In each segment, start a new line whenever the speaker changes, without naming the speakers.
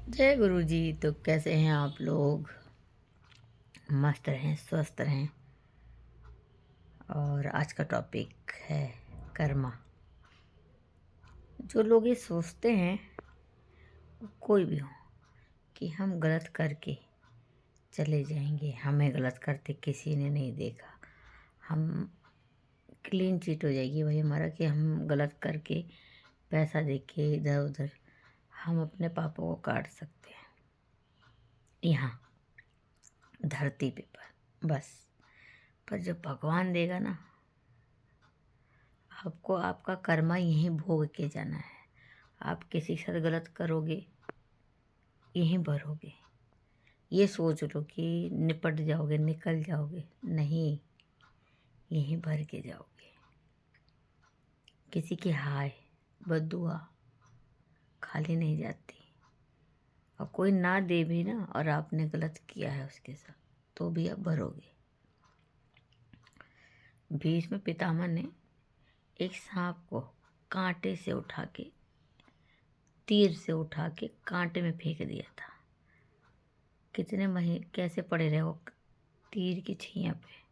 जय गुरु जी। तो कैसे हैं आप लोग? मस्त रहें, स्वस्थ रहें। और आज का टॉपिक है कर्मा। जो लोग ये सोचते हैं, वो कोई भी हो, कि हम गलत करके चले जाएंगे, हमें गलत करते किसी ने नहीं देखा, हम क्लीन चिट हो जाएगी भाई हमारा, कि हम गलत करके पैसा देके इधर उधर हम अपने पापों को काट सकते हैं यहाँ धरती पे पर बस। पर जब भगवान देगा ना, आपको आपका कर्मा यहीं भोग के जाना है। आप किसी के साथ गलत करोगे, यहीं भरोगे। ये सोच लो कि निपट जाओगे, निकल जाओगे, नहीं, यहीं भर के जाओगे। किसी की हाय बद्दुआ खाली नहीं जाती। और कोई ना दे भी ना, और आपने गलत किया है उसके साथ, तो भी आप भरोगे। भीष्म पितामह ने एक सांप को कांटे से उठा के, तीर से उठा के कांटे में फेंक दिया था। कितने महीने कैसे पड़े रहे वो तीर की छैया पे,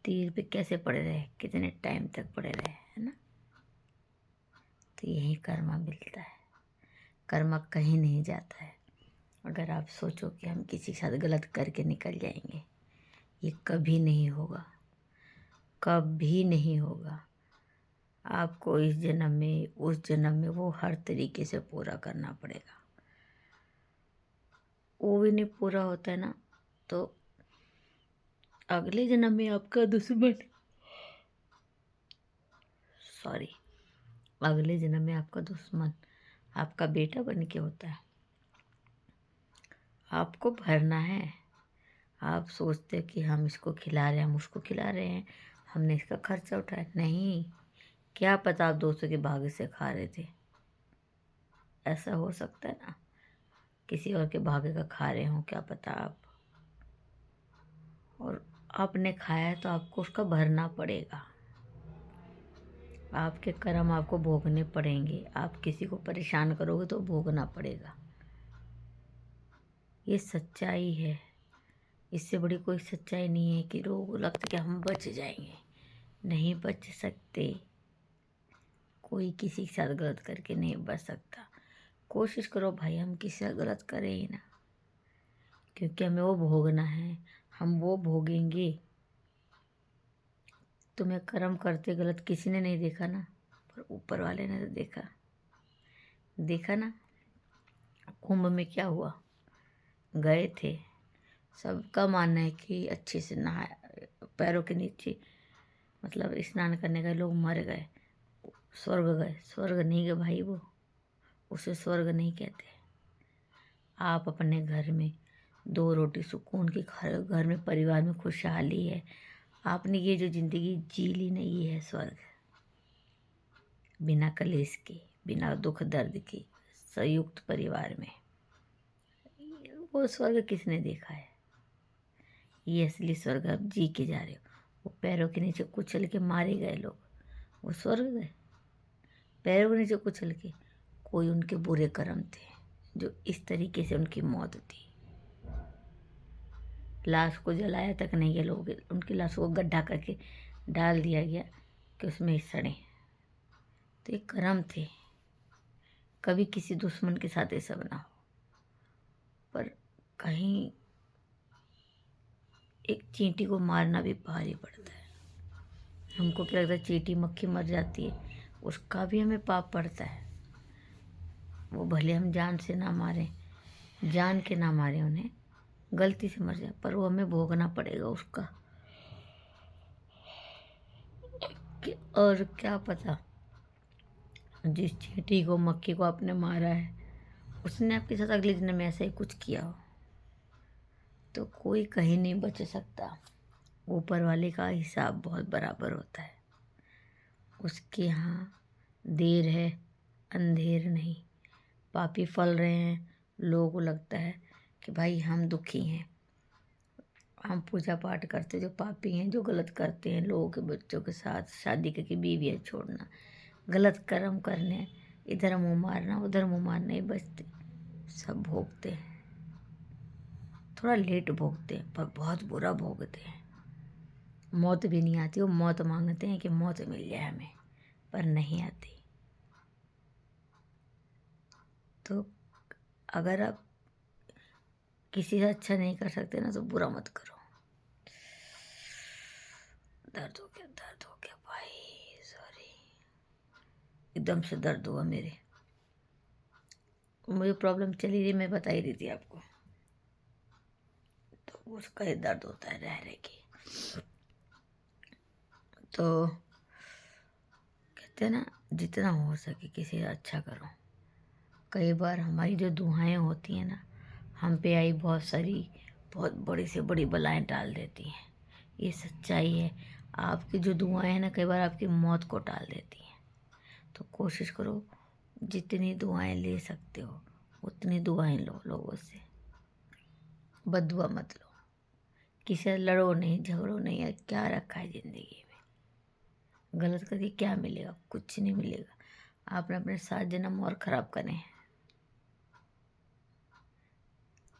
तीर पे कैसे पड़े रहे, कितने टाइम तक पड़े रहे, है ना। तो यही कर्मा मिलता है। कर्मा कहीं नहीं जाता है। अगर आप सोचो कि हम किसी के साथ गलत करके निकल जाएंगे, ये कभी नहीं होगा, कभी नहीं होगा। आपको इस जन्म में, उस जन्म में वो हर तरीके से पूरा करना पड़ेगा। वो भी नहीं पूरा होता है ना, तो अगले जन्म में आपका दुश्मन, सॉरी, अगले जन्म में आपका दुश्मन आपका बेटा बन के होता है। आपको भरना है। आप सोचते कि हम इसको खिला रहे हैं, हम उसको खिला रहे हैं, हमने इसका खर्चा उठाया, नहीं। क्या पता आप दोस्तों के भाग्य से खा रहे थे। ऐसा हो सकता है ना, किसी और के भाग्य का खा रहे हो, क्या पता आप। और आपने खाया है तो आपको उसका भरना पड़ेगा। आपके कर्म आपको भोगने पड़ेंगे। आप किसी को परेशान करोगे तो भोगना पड़ेगा। ये सच्चाई है। इससे बड़ी कोई सच्चाई नहीं है कि लोगों लगता है कि हम बच जाएंगे। नहीं बच सकते। कोई किसी के साथ गलत करके नहीं बच सकता। कोशिश करो भाई, हम किसी से गलत करें ही ना, क्योंकि हमें वो भोगना है। हम वो भोगेंगे। तुम्हें कर्म करते गलत किसी ने नहीं देखा ना, पर ऊपर वाले ने तो देखा। देखा ना, कुंभ में क्या हुआ। गए थे, सबका मानना है कि अच्छे से नहाया, पैरों के नीचे मतलब स्नान करने गए लोग मर गए, स्वर्ग गए। स्वर्ग नहीं गए भाई, वो उसे स्वर्ग नहीं कहते। आप अपने घर में दो रोटी सुकून की घर में परिवार में खुशहाली है। आपने ये जो जिंदगी जी ली ना, ये है स्वर्ग। बिना कलेश के, बिना दुख दर्द के, संयुक्त परिवार में। वो स्वर्ग किसने देखा है? ये असली स्वर्ग आप जी के जा रहे हो। वो पैरों के नीचे कुचल के मारे गए लोग, वो स्वर्ग गए? पैरों के नीचे कुचल के। कोई उनके बुरे कर्म थे जो इस तरीके से उनकी मौत थी। लाश को जलाया तक नहीं गया लोग, उनकी लाश को गड्ढा करके डाल दिया गया कि उसमें ही सड़े। तो ये कर्म थे। कभी किसी दुश्मन के साथ ऐसा बना हो, पर कहीं एक चींटी को मारना भी भारी पड़ता है। हमको क्या लगता है चींटी मक्खी मर जाती है, उसका भी हमें पाप पड़ता है। वो भले हम जान से ना मारें, जान के ना मारें उन्हें, गलती से मर जाए, पर वो हमें भोगना पड़ेगा उसका। और क्या पता जिस चींटी को, मक्खी को आपने मारा है, उसने आपके साथ अगले दिन में ऐसा ही कुछ किया हो। तो कोई कहीं नहीं बच सकता। ऊपर वाले का हिसाब बहुत बराबर होता है। उसके यहाँ देर है, अंधेर नहीं। पापी फल रहे हैं, लोगों को लगता है कि भाई हम दुखी हैं। हम पूजा पाठ करते, जो पापी हैं, जो गलत करते हैं, लोगों के बच्चों के साथ शादी करके बीवियाँ छोड़ना, गलत कर्म करने, इधर मुँह मारना उधर मुँह मारना, ही बचते। सब भोगते हैं, थोड़ा लेट भोगते हैं पर बहुत बुरा भोगते हैं। मौत भी नहीं आती, वो मौत मांगते हैं कि मौत मिल जाए हमें, पर नहीं आती। तो अगर आप किसी से अच्छा नहीं कर सकते ना तो बुरा मत करो। दर्द हो गया भाई, सॉरी, एकदम से दर्द हुआ मेरे। मुझे प्रॉब्लम चली रही, मैं बता ही रही थी आपको। तो उसका ही दर्द होता है रह के। तो कहते हैं ना, जितना हो सके किसी का अच्छा करो। कई बार हमारी जो दुआएं होती हैं ना, हम पे आई बहुत बड़ी से बड़ी बलाएं डाल देती हैं। ये सच्चाई है। आपकी जो दुआएं हैं ना, कई बार आपकी मौत को टाल देती हैं। तो कोशिश करो, जितनी दुआएं ले सकते हो उतनी दुआएं लो लोगों से। बददुआ मत लो, किसी से लड़ो नहीं, झगड़ो नहीं। यार क्या रखा है ज़िंदगी में? गलत करके क्या मिलेगा? कुछ नहीं मिलेगा। आपने अपने 7 जन्म और ख़राब करे हैं।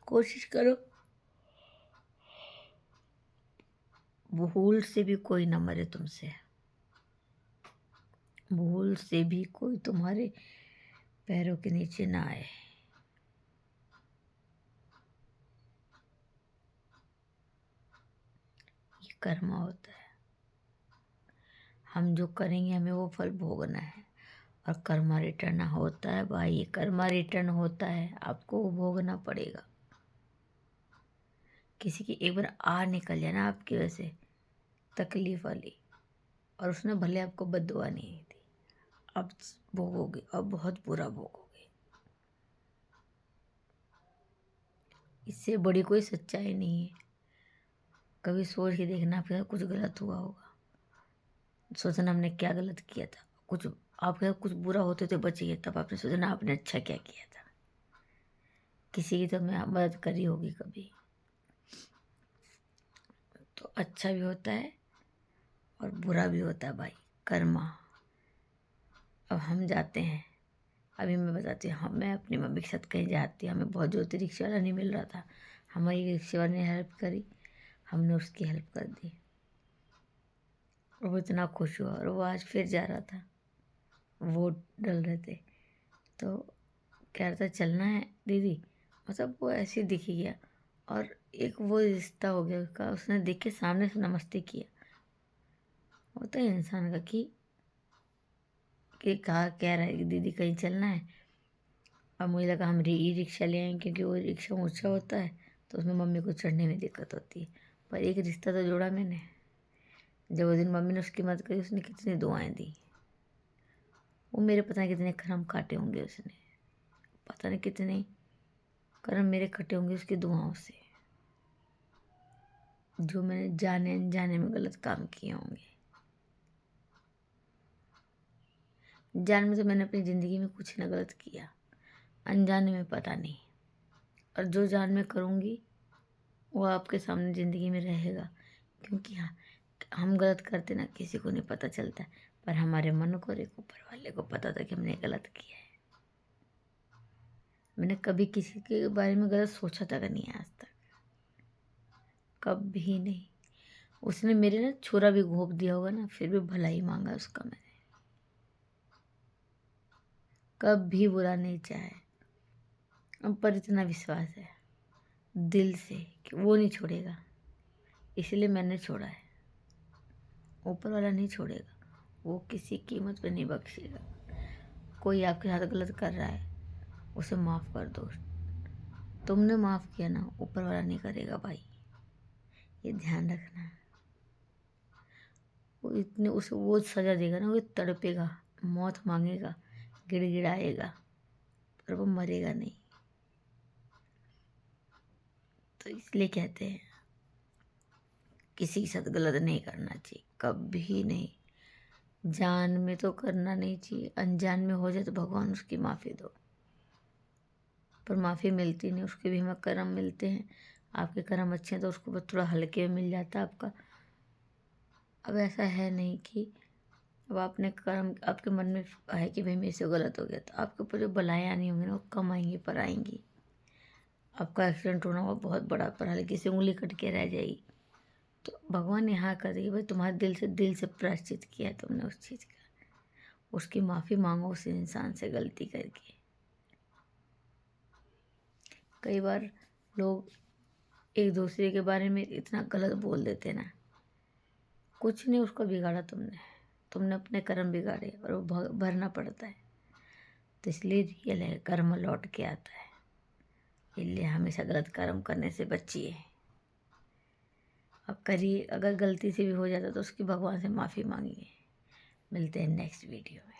कोशिश करो भूल से भी कोई ना मरे तुमसे, भूल से भी कोई तुम्हारे पैरों के नीचे ना आए। ये कर्मा होता है। हम जो करेंगे हमें वो फल भोगना है। और कर्मा रिटर्न होता है भाई, ये कर्मा रिटर्न होता है, आपको वो भोगना पड़ेगा। किसी की एक बार आ निकल जाए ना आपकी वजह से तकलीफ वाली, और उसने भले आपको बद्दुआ नहीं दी, अब भोगोगे, अब बहुत बुरा भोगोगे। इससे बड़ी कोई सच्चाई नहीं है। कभी सोच के देखना आपके साथ कुछ गलत हुआ होगा, सोचना हमने क्या गलत किया था। कुछ आपके साथ कुछ बुरा होते तो बचिए, तब आपने सोचना आपने अच्छा क्या किया था। किसी की तो मैं मदद करी होगी कभी। तो अच्छा भी होता है और बुरा भी होता है भाई, कर्मा। अब हम जाते हैं, अभी मैं बताती हूँ। मैं अपनी मम्मी के साथ कहीं जाती, हमें बहुत जोर रिक्शे वाला नहीं मिल रहा था। हमारी रिक्शे वाले ने हेल्प करी, हमने उसकी हेल्प कर दी, और वो इतना खुश हुआ। और वो आज फिर जा रहा था, वोट डल रहे थे, तो कह रहा था चलना है दीदी। मतलब वो ऐसे ही दिख गया, और एक वो रिश्ता हो गया उसका। उसने देख के सामने से नमस्ते किया। होता है इंसान का कि कहा कह रहा है कि दीदी कहीं चलना है। अब मुझे लगा हम ई रिक्शा ले आए, क्योंकि वो रिक्शा ऊँचा होता है तो उसमें मम्मी को चढ़ने में दिक्कत होती है। पर एक रिश्ता तो जोड़ा मैंने। जब उस दिन मम्मी ने उसकी मदद करी, उसने कितनी दुआएं दी। वो मेरे पता नहीं कितने कर्म काटे होंगे उसने, पता नहीं कितने कर्म मेरे कटे होंगे उसकी दुआओं से, जो मैंने जाने अनजाने में गलत काम किए होंगे। जान में तो मैंने अपनी ज़िंदगी में कुछ ना गलत किया, अनजाने में पता नहीं। और जो जान में करूँगी वो आपके सामने ज़िंदगी में रहेगा। क्योंकि हाँ, हम गलत करते ना, किसी को नहीं पता चलता, पर हमारे मन को और एक ऊपर वाले को पता था कि हमने गलत किया है। मैंने कभी किसी के बारे में गलत सोचा तक नहीं आज तक, कभी नहीं। उसने मेरे ना छुरा भी घोंप दिया होगा ना, फिर भी भला ही मांगा उसका मैंने, कभी बुरा नहीं चाहा। अब पर इतना विश्वास है दिल से कि वो नहीं छोड़ेगा, इसलिए मैंने छोड़ा है। ऊपर वाला नहीं छोड़ेगा, वो किसी कीमत पे नहीं बख्शेगा। कोई आपके साथ गलत कर रहा है, उसे माफ़ कर दो। तुमने माफ़ किया ना, ऊपर वाला नहीं करेगा भाई, ये ध्यान रखना। वो इतने उसे वो सज़ा देगा ना, वो तड़पेगा, मौत मांगेगा, गिड़गिड़ाएगा, पर वो मरेगा नहीं। तो इसलिए कहते हैं किसी के साथ गलत नहीं करना चाहिए, कभी नहीं। जान में तो करना नहीं चाहिए, अनजान में हो जाए तो भगवान उसकी माफ़ी दो। पर माफ़ी मिलती नहीं, उसके भी हमें कर्म मिलते हैं। आपके कर्म अच्छे हैं तो उसको बस थोड़ा हल्के में मिल जाता है आपका। अब ऐसा है नहीं कि अब आपने कर्म, आपके मन में है कि भाई मेरे से गलत हो गया, तो आपके ऊपर जो बलाएं आनी होंगी ना वो कम आएंगी, पर आएंगी। आपका एक्सीडेंट होना हुआ बहुत बड़ा, पर हल्की से उंगली कट के रह जाएगी, तो भगवान यहाँ कर देगी भाई तुम्हारे दिल से प्रायश्चित किया है तुमने उस चीज़ का, उसकी माफ़ी मांगो उस इंसान से गलती करके। कई बार लोग एक दूसरे के बारे में इतना गलत बोल देते ना, कुछ नहीं उसको बिगाड़ा तुमने अपने कर्म बिगाड़े और वो भरना पड़ता है। तो इसलिए रियल है, कर्म लौट के आता है, इसलिए हमेशा गलत कर्म करने से बचिए। अब करिए, अगर गलती से भी हो जाता तो उसकी भगवान से माफ़ी मांगिए। मिलते हैं नेक्स्ट वीडियो में।